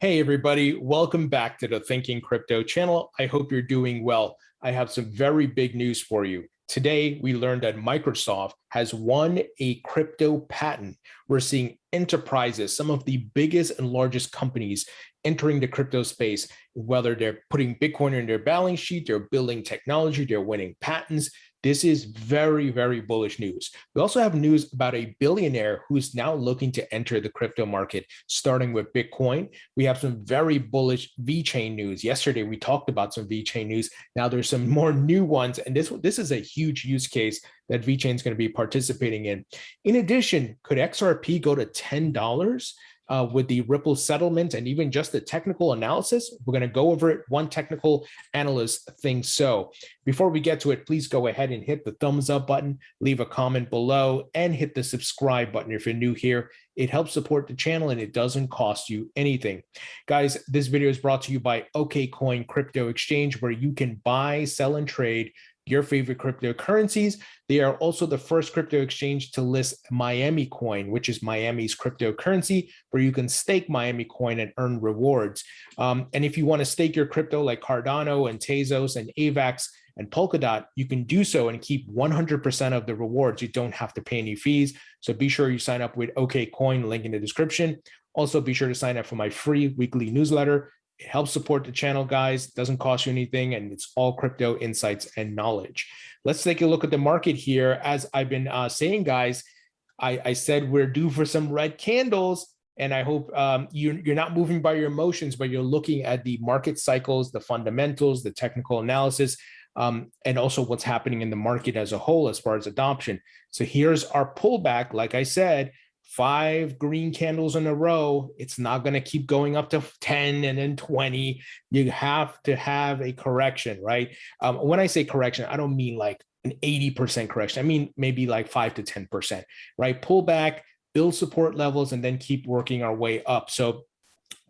Hey everybody, welcome back to the Thinking Crypto channel. I hope you're doing well. I have some very big news for you. Today, we learned that Microsoft has won a crypto patent. We're seeing enterprises, some of the biggest and largest companies entering the crypto space, whether they're putting Bitcoin in their balance sheet, they're building technology, they're winning patents. This is very, very bullish news. We also have news about a billionaire who's now looking to enter the crypto market, starting with Bitcoin. We have some very bullish VeChain news. Yesterday, we talked about some VeChain news. Now there's some more new ones, and this is a huge use case that VeChain is going to be participating in. In addition, could XRP go to $10? With the Ripple settlement and even just the technical analysis? We're going to go over it. One technical analyst thinks so. Before we get to it, please go ahead and hit the thumbs up button, leave a comment below, and hit the subscribe button if you're new here. It helps support the channel and it doesn't cost you anything. Guys, this video is brought to you by OKCoin Crypto Exchange, where you can buy, sell, and trade your favorite cryptocurrencies. They are also the first crypto exchange to list Miami Coin, which is Miami's cryptocurrency, where you can stake Miami Coin and earn rewards. And if you want to stake your crypto like Cardano and Tezos and AVAX and Polkadot, you can do so and keep 100% of the rewards. You don't have to pay any fees. So be sure you sign up with OKCoin, link in the description. Also, be sure to sign up for my free weekly newsletter. It helps support the channel, guys. It doesn't cost you anything, and it's all crypto insights and knowledge. Let's take a look at the market here. As I've been saying, guys, I said we're due for some red candles, and I hope you're not moving by your emotions, but you're looking at the market cycles, the fundamentals, the technical analysis, and also what's happening in the market as a whole as far as adoption. So here's our pullback. Like I said, 5 green candles in a row. It's not going to keep going up to 10 and then 20. You have to have a correction, right? When I say correction, I don't mean like an 80% correction. I mean maybe like 5 to 10%, right? Pull back, build support levels, and then keep working our way up. So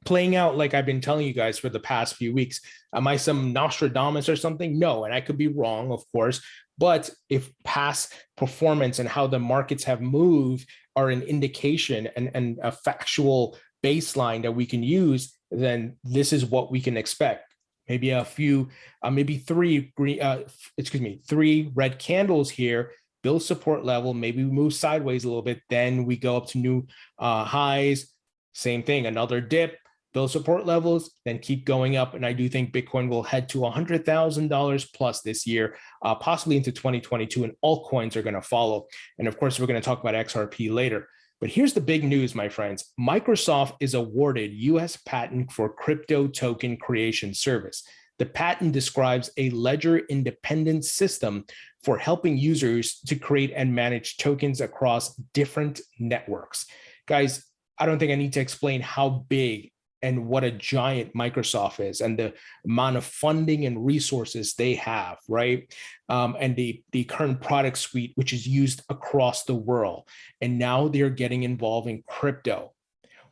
playing out like I've been telling you guys for the past few weeks. Am I some Nostradamus or something? No, and I could be wrong, of course. But if past performance and how the markets have moved are an indication and a factual baseline that we can use, then this is what we can expect. Maybe a few, maybe 3 red candles here, build support level, maybe we move sideways a little bit, then we go up to new highs. Same thing, another dip, build support levels, then keep going up. And I do think Bitcoin will head to $100,000 plus this year, possibly into 2022, and altcoins are going to follow. And of course, we're going to talk about XRP later. But here's the big news, my friends. Microsoft is awarded US patent for crypto token creation service. The patent describes a ledger-independent system for helping users to create and manage tokens across different networks. Guys, I don't think I need to explain how big and what a giant Microsoft is and the amount of funding and resources they have, right? And the current product suite, which is used across the world. And now they're getting involved in crypto.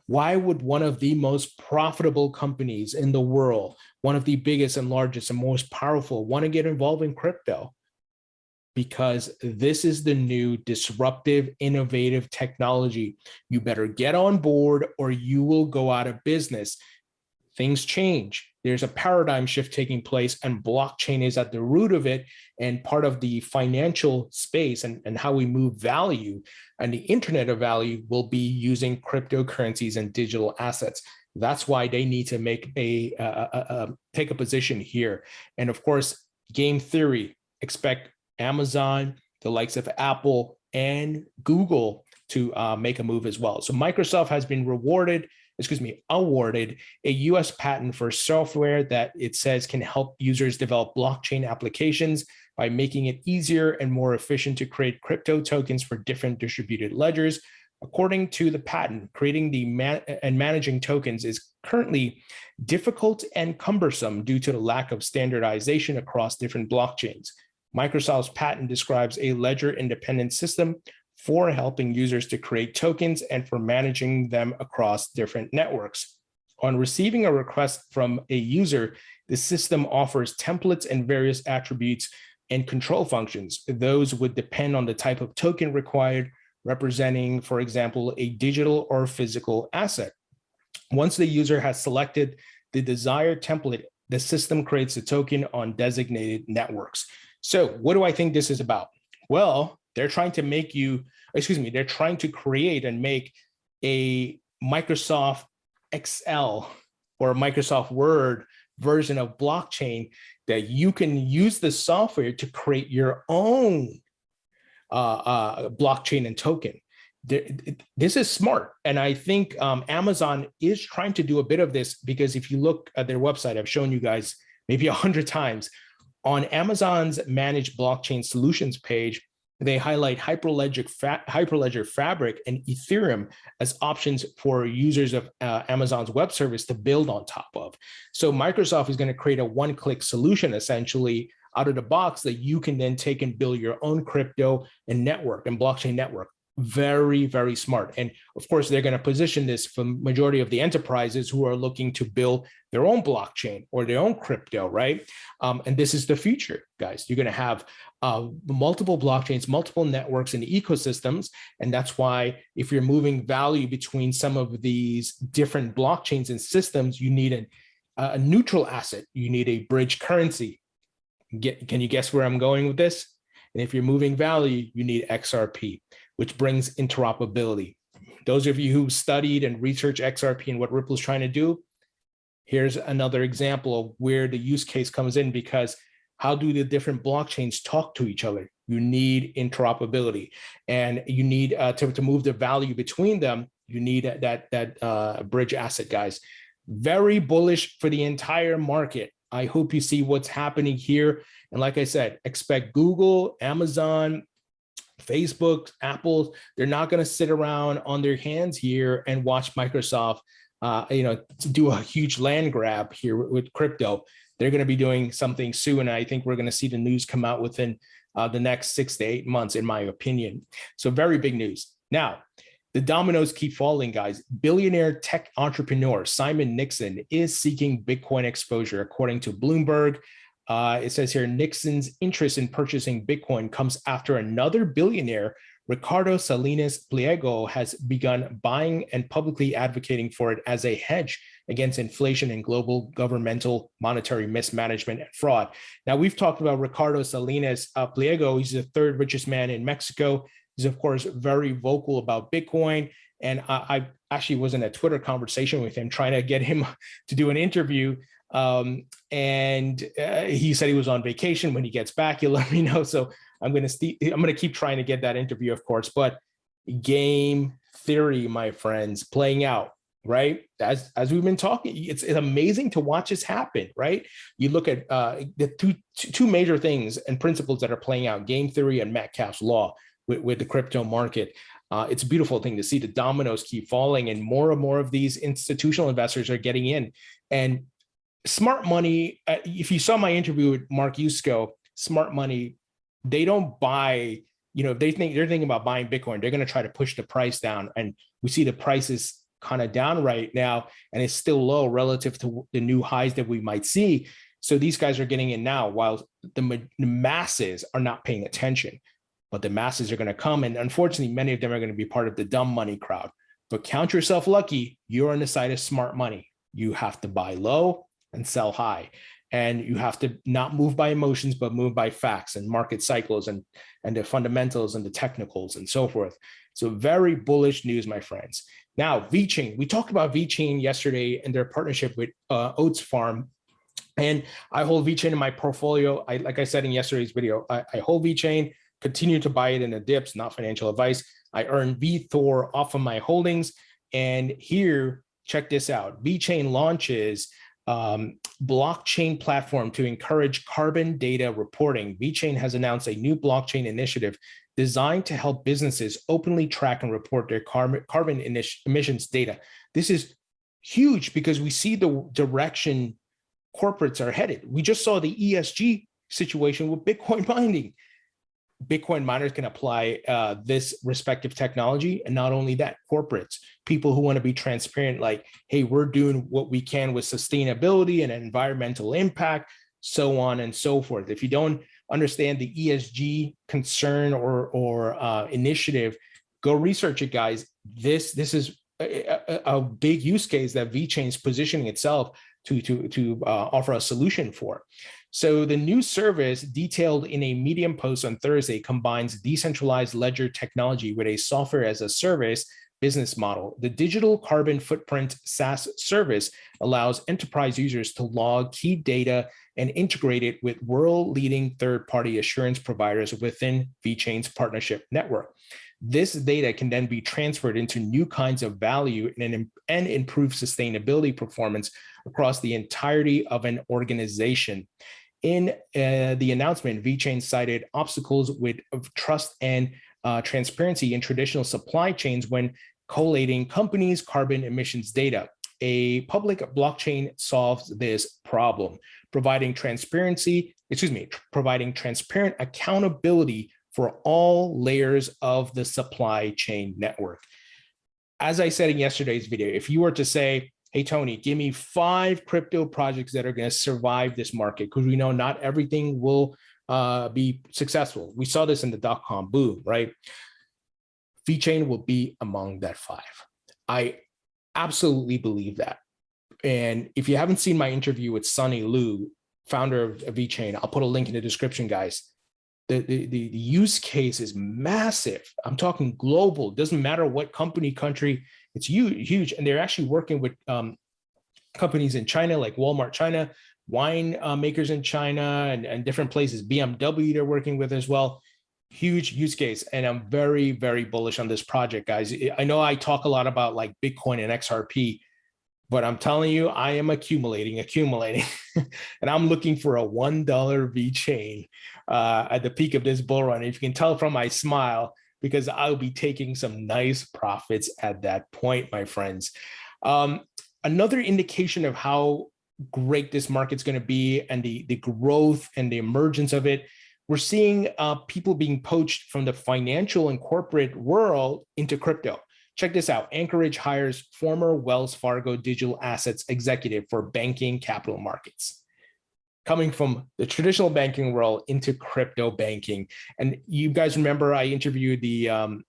Why would one of the most profitable companies in the world, one of the biggest and largest and most powerful, want to get involved in crypto? Because this is the new disruptive, innovative technology. You better get on board or you will go out of business. Things change. There's a paradigm shift taking place, and blockchain is at the root of it and part of the financial space and how we move value. And the internet of value will be using cryptocurrencies and digital assets. That's why they need to make take a position here. And of course, game theory, expect Amazon, the likes of Apple and Google to make a move as well. So Microsoft has been awarded a US patent for software that it says can help users develop blockchain applications by making it easier and more efficient to create crypto tokens for different distributed ledgers. According to the patent, creating and managing tokens is currently difficult and cumbersome due to the lack of standardization across different blockchains. Microsoft's patent describes a ledger-independent system for helping users to create tokens and for managing them across different networks. On receiving a request from a user, the system offers templates and various attributes and control functions. Those would depend on the type of token required, representing, for example, a digital or physical asset. Once the user has selected the desired template, the system creates a token on designated networks. So what do I think this is about? Well, they're trying to they're trying to create and make a Microsoft Excel or Microsoft Word version of blockchain that you can use the software to create your own blockchain and token. This is smart. And I think Amazon is trying to do a bit of this, because if you look at their website, I've shown you guys maybe 100 times, on Amazon's managed blockchain solutions page, they highlight Hyperledger Fabric and Ethereum as options for users of Amazon's web service to build on top of. So Microsoft is going to create a one-click solution essentially out of the box that you can then take and build your own crypto and network and blockchain network. Very, very smart. And of course, they're going to position this for majority of the enterprises who are looking to build their own blockchain or their own crypto, right? And this is the future, guys. You're going to have multiple blockchains, multiple networks and ecosystems. And that's why if you're moving value between some of these different blockchains and systems, you need a neutral asset. You need a bridge currency. Can you guess where I'm going with this? And if you're moving value, you need XRP, which brings interoperability. Those of you who studied and researched XRP and what Ripple's trying to do, here's another example of where the use case comes in, because how do the different blockchains talk to each other? You need interoperability, and you need to move the value between them. You need that bridge asset, guys. Very bullish for the entire market. I hope you see what's happening here. And like I said, expect Google, Amazon, Facebook, Apple, they're not going to sit around on their hands here and watch Microsoft, to do a huge land grab here with crypto. They're going to be doing something soon. And I think we're going to see the news come out within the next 6 to 8 months, in my opinion. So very big news. Now, the dominoes keep falling, guys. Billionaire tech entrepreneur Simon Nixon is seeking Bitcoin exposure, according to Bloomberg. It says here, Nixon's interest in purchasing Bitcoin comes after another billionaire, Ricardo Salinas Pliego, has begun buying and publicly advocating for it as a hedge against inflation and global governmental monetary mismanagement and fraud. Now, we've talked about Ricardo Salinas Pliego. He's the third richest man in Mexico. He's, of course, very vocal about Bitcoin. And I actually was in a Twitter conversation with him, trying to get him to do an interview. And he said he was on vacation. When he gets back, he'll let me know. So I'm going to keep trying to get that interview, of course. But game theory, my friends, playing out, right? As we've been talking, it's amazing to watch this happen, right? You look at the two major things and principles that are playing out: game theory and Metcalfe's law with the crypto market. It's a beautiful thing to see the dominoes keep falling, and more of these institutional investors are getting in. And smart money, if you saw my interview with Mark Yusko, smart money, they don't buy, if they're thinking about buying Bitcoin, they're going to try to push the price down. And we see the price is kind of down right now, and it's still low relative to the new highs that we might see. So these guys are getting in now, while the masses are not paying attention. But the masses are going to come, and unfortunately, many of them are going to be part of the dumb money crowd. But count yourself lucky, you're on the side of smart money. You have to buy low and sell high. And you have to not move by emotions, but move by facts and market cycles and the fundamentals and the technicals and so forth. So very bullish news, my friends. Now, VeChain. We talked about VeChain yesterday and their partnership with Oats Farm. And I hold VeChain in my portfolio. Like I said in yesterday's video, I hold VeChain, continue to buy it in the dips, not financial advice. I earn VThor off of my holdings. And here, check this out. VeChain launches blockchain platform to encourage carbon data reporting. VeChain has announced a new blockchain initiative designed to help businesses openly track and report their carbon emissions data. This is huge because we see the direction corporates are headed. We just saw the ESG situation with Bitcoin mining. Bitcoin miners can apply this respective technology. And not only that, corporates, people who want to be transparent, like, hey, we're doing what we can with sustainability and environmental impact, so on and so forth. If you don't understand the ESG concern or initiative, go research it, guys. This is a big use case that VeChain is positioning itself to offer a solution for. So the new service, detailed in a Medium post on Thursday, combines decentralized ledger technology with a software as a service business model. The digital carbon footprint SaaS service allows enterprise users to log key data and integrate it with world-leading third-party assurance providers within VeChain's partnership network. This data can then be transferred into new kinds of value and improve sustainability performance across the entirety of an organization. In the announcement, VeChain cited obstacles with trust and transparency in traditional supply chains when collating companies' carbon emissions data. A public blockchain solves this problem, providing transparent accountability for all layers of the supply chain network. As I said in yesterday's video, if you were to say, hey, Tony, give me 5 crypto projects that are going to survive this market, because we know not everything will be successful. We saw this in the dot-com boom, right? VeChain will be among that 5. I absolutely believe that. And if you haven't seen my interview with Sunny Liu, founder of VeChain, I'll put a link in the description, guys. The use case is massive. I'm talking global. It doesn't matter what company, country, it's huge. And they're actually working with companies in China, like Walmart China, wine makers in China, and different places. BMW they're working with as well. Huge use case. And I'm very, very bullish on this project, guys. I know I talk a lot about like Bitcoin and XRP, but I'm telling you, I am accumulating, and I'm looking for a $1 VeChain at the peak of this bull run. If you can tell from my smile, because I'll be taking some nice profits at that point, my friends. Another indication of how great this market's going to be and the growth and the emergence of it, we're seeing people being poached from the financial and corporate world into crypto. Check this out. Anchorage hires former Wells Fargo digital assets executive for banking capital markets. Coming from the traditional banking world into crypto banking. And you guys remember I interviewed the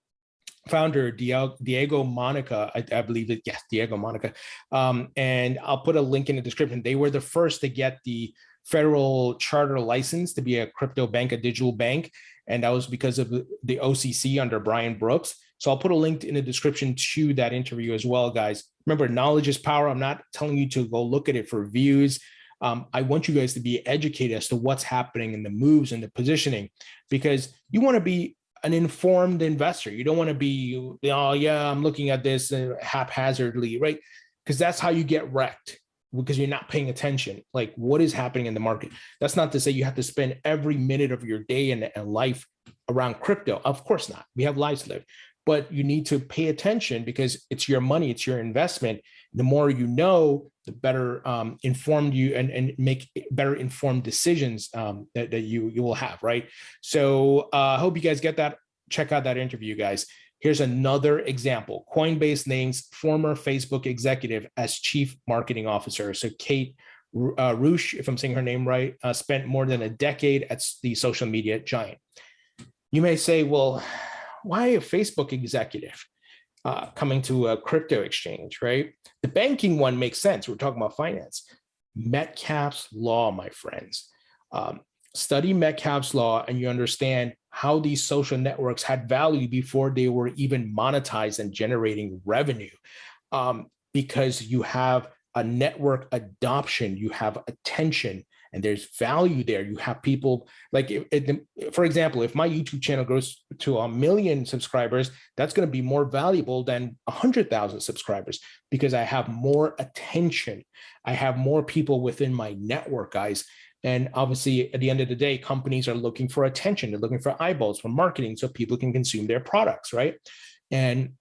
founder, Diego Monica, I believe it, yes, Diego Monica. And I'll put a link in the description. They were the first to get the federal charter license to be a crypto bank, a digital bank. And that was because of the OCC under Brian Brooks. So I'll put a link in the description to that interview as well, guys. Remember, knowledge is power. I'm not telling you to go look at it for views. I want you guys to be educated as to what's happening in the moves and the positioning, because you want to be an informed investor. You don't want to be, oh yeah, I'm looking at this haphazardly, right? Because that's how you get wrecked, because you're not paying attention. Like, what is happening in the market? That's not to say you have to spend every minute of your day and life around crypto. Of course not. We have lives to live, but you need to pay attention because it's your money, it's your investment. The more you know, the better informed you and make better informed decisions that you will have, right? So I hope you guys get that. Check out that interview, guys. Here's another example. Coinbase names former Facebook executive as chief marketing officer. So Kate Roush, if I'm saying her name right, spent more than a decade at the social media giant. You may say, well, why a Facebook executive coming to a crypto exchange, right? The banking one makes sense. We're talking about finance. Metcalfe's law, my friends. Study Metcalfe's law and you understand how these social networks had value before they were even monetized and generating revenue. Because you have a network adoption, you have attention, and there's value there. You have people like, for example, if my YouTube channel goes to 1 million subscribers, that's going to be more valuable than 100,000 subscribers because I have more attention. I have more people within my network, guys. And obviously, at the end of the day, companies are looking for attention. They're looking for eyeballs, for marketing, so people can consume their products, right? And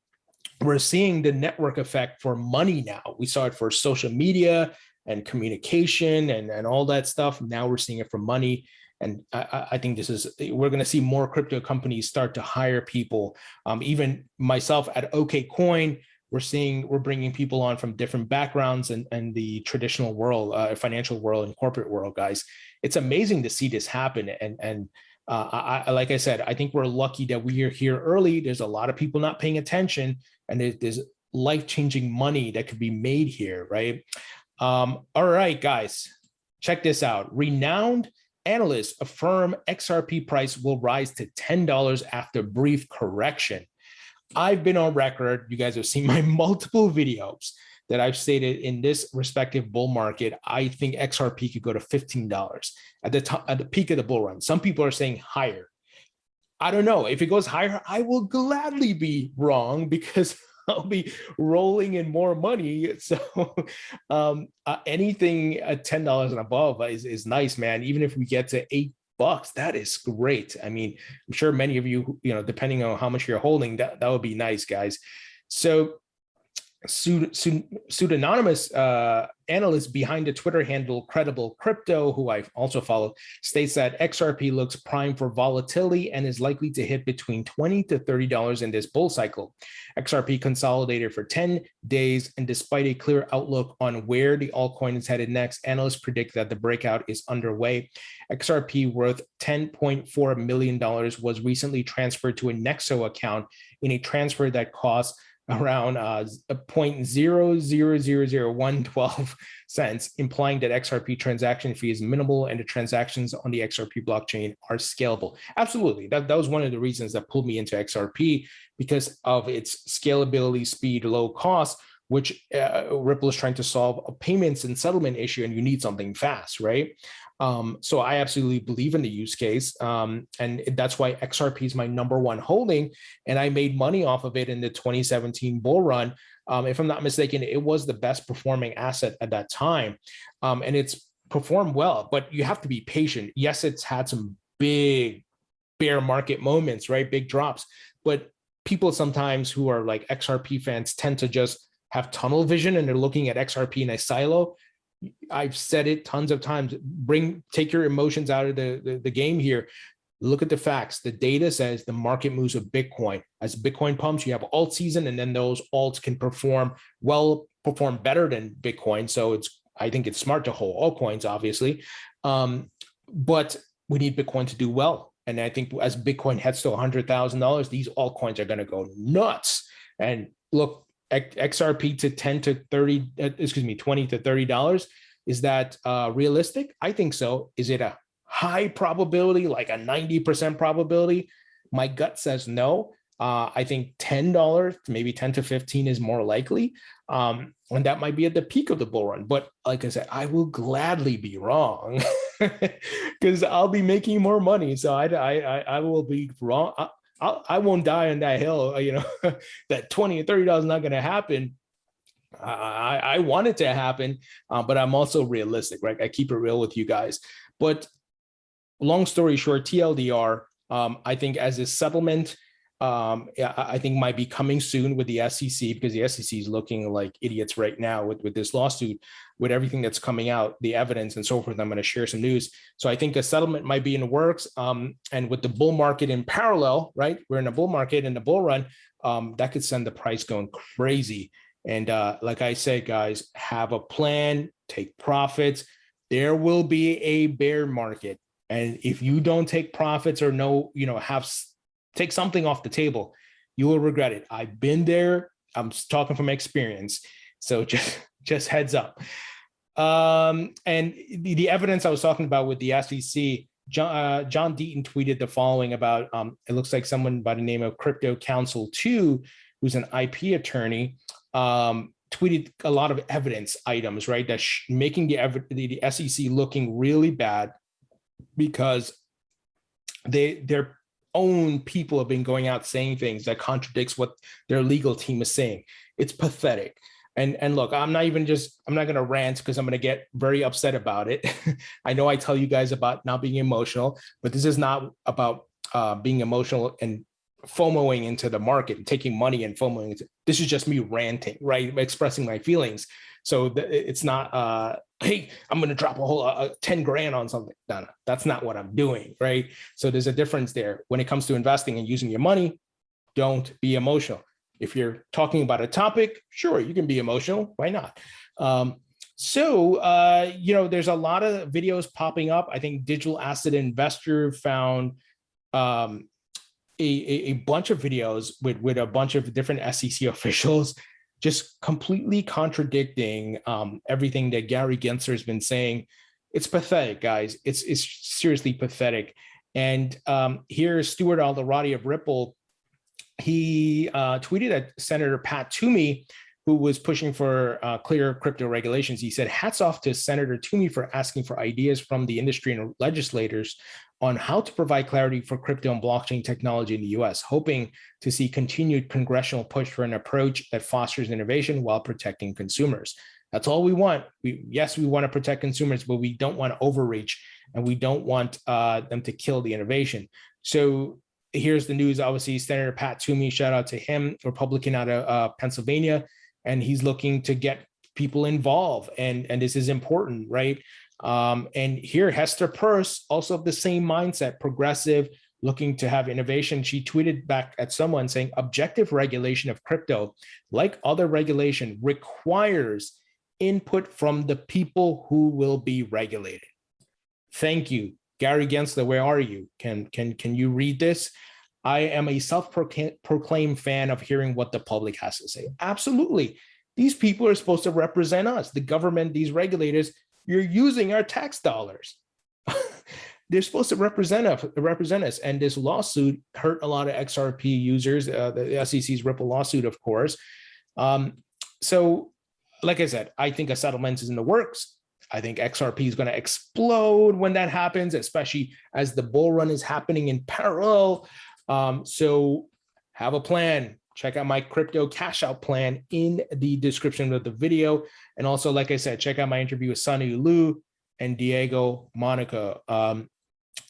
we're seeing the network effect for money now. We saw it for social media and communication and all that stuff. Now we're seeing it for money. And I think we're going to see more crypto companies start to hire people. Even myself at OKCoin, we're bringing people on from different backgrounds and the traditional world, financial world and corporate world, guys. It's amazing to see this happen. And like I said, I think we're lucky that we are here early. There's a lot of people not paying attention, and there's life-changing money that could be made here, right? All right, guys, check this out. Renowned analysts affirm XRP price will rise to $10 after brief correction. I've been on record. You guys have seen my multiple videos that I've stated in this respective bull market. I think XRP could go to $15 at the peak of the bull run. Some people are saying higher. I don't know. If it goes higher, I will gladly be wrong because I'll be rolling in more money. So anything at $10 and above is nice, man. Even if we get to $8, that is great. I mean, I'm sure many of you, depending on how much you're holding, that would be nice, guys. So pseudonymous analyst behind the Twitter handle Credible Crypto, who I've also followed, states that XRP looks primed for volatility and is likely to hit between $20 to $30 in this bull cycle. XRP consolidated for 10 days, and despite a clear outlook on where the altcoin is headed next, analysts predict that the breakout is underway. XRP, worth $10.4 million, was recently transferred to a Nexo account in a transfer that cost around 0.0000112 cents, implying that XRP transaction fee is minimal and the transactions on the XRP blockchain are scalable. Absolutely. That was one of the reasons that pulled me into XRP, because of its scalability, speed, low cost, which Ripple is trying to solve a payments and settlement issue, and you need something fast, right? So I absolutely believe in the use case. And that's why XRP is my #1 holding. And I made money off of it in the 2017 bull run. If I'm not mistaken, it was the best performing asset at that time. And it's performed well, but you have to be patient. Yes, it's had some big bear market moments, right? Big drops. But people sometimes who are like XRP fans tend to just have tunnel vision and they're looking at XRP in a silo. I've said it tons of times. Take your emotions out of the game here. Look at the facts. The data says the market moves with Bitcoin. As Bitcoin pumps, you have alt season, and then those alts can perform better than Bitcoin. So I think it's smart to hold altcoins, obviously. But we need Bitcoin to do well. And I think as Bitcoin heads to $100,000, these altcoins are going to go nuts. And look, XRP to 20 to $30. Is that realistic? I think so. Is it a high probability, like a 90% probability? My gut says no. I think $10, maybe 10 to 15 is more likely. And that might be at the peak of the bull run. But like I said, I will gladly be wrong because I'll be making more money. So I will be wrong. I won't die on that hill, that $20 or $30 is not going to happen. I want it to happen, but I'm also realistic, right? I keep it real with you guys. But long story short, TLDR, I think as a settlement, I think might be coming soon with the SEC, because the SEC is looking like idiots right now with this lawsuit, with everything that's coming out, the evidence and so forth. I'm going to share some news. So I think a settlement might be in the works. And with the bull market in parallel, right? We're in a bull market and the bull run, that could send the price going crazy. And like I said, guys, have a plan, take profits. There will be a bear market. And if you don't take profits or take something off the table, you will regret it. I've been there. I'm talking from experience. So just heads up. And the evidence I was talking about with the SEC, John Deaton tweeted the following about, it looks like someone by the name of Crypto Counsel 2, who's an IP attorney, tweeted a lot of evidence items, right? That's making the SEC looking really bad, because their own people have been going out saying things that contradicts what their legal team is saying. It's pathetic. And look, I'm not going to rant because I'm going to get very upset about it. I know I tell you guys about not being emotional, but this is not about being emotional and FOMOing into the market and taking money and FOMOing into. This is just me ranting, right? Expressing my feelings. So it's not, hey, I'm going to drop a whole 10 grand on something. No, that's not what I'm doing, right? So there's a difference there. When it comes to investing and using your money, don't be emotional. If you're talking about a topic, sure, you can be emotional. Why not? There's a lot of videos popping up. I think Digital Asset Investor found a bunch of videos with a bunch of different SEC officials just completely contradicting everything that Gary Gensler has been saying. It's pathetic, guys. It's seriously pathetic. And here's Stuart Alderati of Ripple. He tweeted at Senator Pat Toomey, who was pushing for clear crypto regulations. He said, hats off to Senator Toomey for asking for ideas from the industry and legislators on how to provide clarity for crypto and blockchain technology in the US, hoping to see continued congressional push for an approach that fosters innovation while protecting consumers. That's all we want. Yes, we want to protect consumers, but we don't want overreach, and we don't want them to kill the innovation. So here's the news. Obviously, Senator Pat Toomey, shout out to him, Republican out of Pennsylvania, and he's looking to get people involved, and this is important, right? And here, Hester Peirce, also of the same mindset, progressive, looking to have innovation. She tweeted back at someone saying, objective regulation of crypto, like other regulation, requires input from the people who will be regulated. Thank you. Gary Gensler, where are you? Can you read this? I am a self-proclaimed fan of hearing what the public has to say. Absolutely. These people are supposed to represent us. The government, these regulators, you're using our tax dollars. They're supposed to represent us. And this lawsuit hurt a lot of XRP users, the SEC's Ripple lawsuit, of course. So, like I said, I think a settlement is in the works. I think XRP is going to explode when that happens, especially as the bull run is happening in parallel. So have a plan. Check out my crypto cash out plan in the description of the video. And also, like I said, check out my interview with Sunny Liu and Diego Monaco.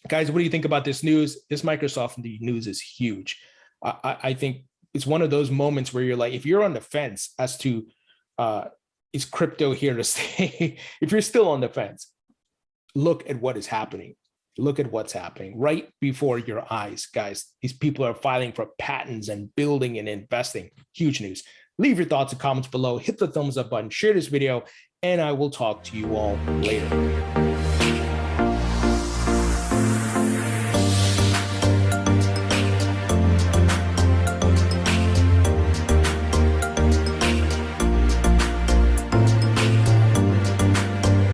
Guys, what do you think about this news? This Microsoft news is huge. I think it's one of those moments where you're like, if you're on the fence as to is crypto here to stay? If you're still on the fence, look at what is happening. Look at what's happening right before your eyes, guys. These people are filing for patents and building and investing. Huge news. Leave your thoughts and comments below. Hit the thumbs up button, share this video, and I will talk to you all later.